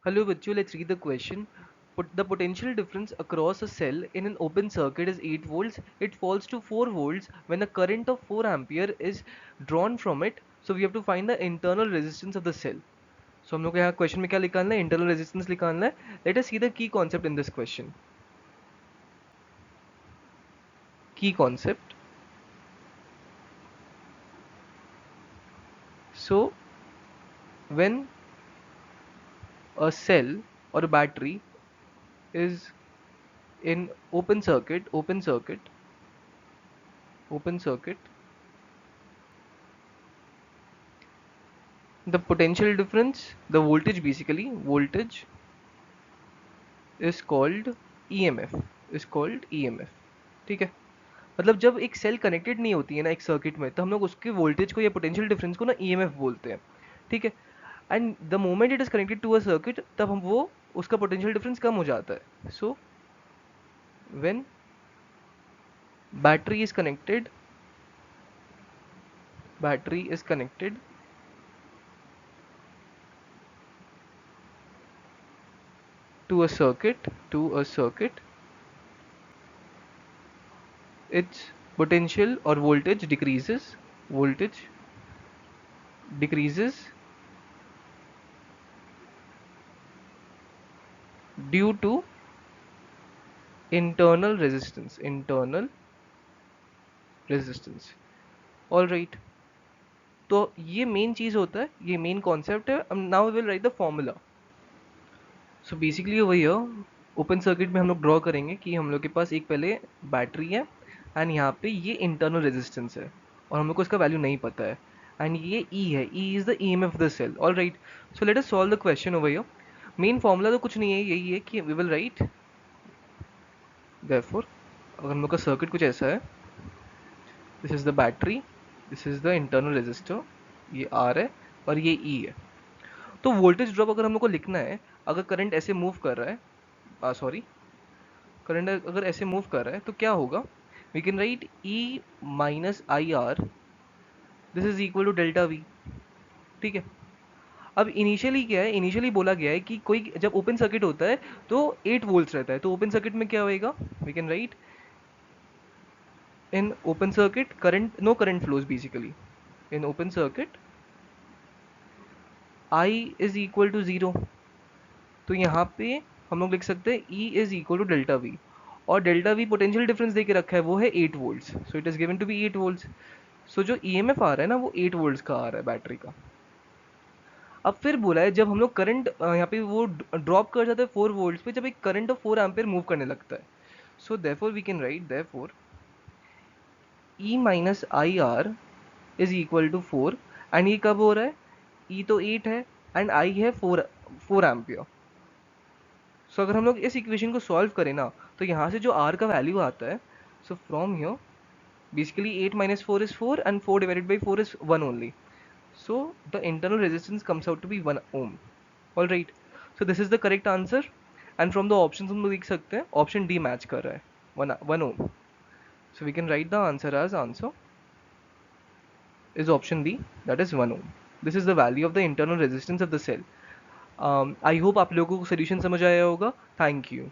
Hello bachcho, let's read the question. Put the potential difference across a cell in an open circuit is 8 volts. It falls to 4 volts when a current of 4 ampere is drawn from it. So we have to find the internal resistance of the cell. So हम लोग को यहाँ question में क्या निकालना है? Internal resistance निकालना है. Let us see the key concept in this question. Key concept. So when a cell or a battery is in open circuit, the potential difference, the voltage basically, voltage is called EMF, is called EMF. ठीक है, मतलब जब एक cell connected नहीं होती है ना एक सर्किट में, तो हम लोग उसके वोल्टेज को या पोटेंशियल डिफरेंस को ना EMF बोलते हैं. ठीक है, and the moment it is connected to a circuit, तब हम वो उसका पोटेंशियल डिफरेंस कम हो जाता है. So when battery is connected battery is connected to a circuit, its potential or voltage decreases due to internal resistance. All right, तो ये main चीज होता है, ये मेन कॉन्सेप्ट है. Now we will write the formula. So basically वही है, open circuit में हम लोग ड्रॉ करेंगे कि हम लोग के पास एक पहले बैटरी है एंड यहाँ पे ये इंटरनल रेजिस्टेंस है और हम लोग को इसका वैल्यू नहीं पता है, एंड ये E है. E is the EMF of the cell. All right, so let us solve the question over here. Main formula तो कुछ नहीं है, यही है कि वी विल राइट देयरफॉर, अगर हम लोग का सर्किट कुछ ऐसा है, this is the battery, this is the internal resistor, ये R है और ये E है. तो वोल्टेज ड्रॉप अगर हम लोग को लिखना है, अगर करंट ऐसे मूव कर रहा है, सॉरी, करंट अगर ऐसे मूव कर रहा है तो क्या होगा? We can write E minus I R, this is equal to delta V. ठीक है, अब इनिशियली क्या है, इनिशियली बोला गया है कि कोई जब ओपन सर्किट होता है तो 8 वोल्ट्स रहता है, तो ओपन सर्किट में क्या होएगा? We can write in open circuit current, no current flows basically. In open circuit I is equal to 0. तो यहाँ पे हम लोग लिख सकते हैं E is equal to delta V, और डेल्टा वी पोटेंशियल डिफरेंस दे के रखा है, वो है 8 volts. So it is given to be 8 volts. So जो EMF आ रहा है ना वो 8 वोल्ट्स का आ रहा है बैटरी का. अब फिर बोला है जब हम लोग करंट यहाँ पे वो ड्रॉप कर जाता है 4 वोल्ट्स पे, जब एक करंट ऑफ 4 एम्पियर मूव करने लगता है. So therefore we can write therefore E minus I R is equal to 4. And ये कब हो रहा है? E तो 8 है एंड I है 4 एम्पियर. सो अगर हम लोग इस इक्वेशन को सॉल्व करें ना, तो यहाँ से जो R का वैल्यू आता है, so from here basically 8 minus 4 is 4 and 4 divided by 4 is 1 only. So the internal resistance comes out to be 1 ohm. All right, so this is the correct answer, and from the options हम लोग देख सकते हैं option D match कर रहा है 1 ohm. So we can write the answer is option B, that is 1 ohm. This is the value of the internal resistance of the cell. I hope आप लोगों को solution समझ आया होगा. Thank you.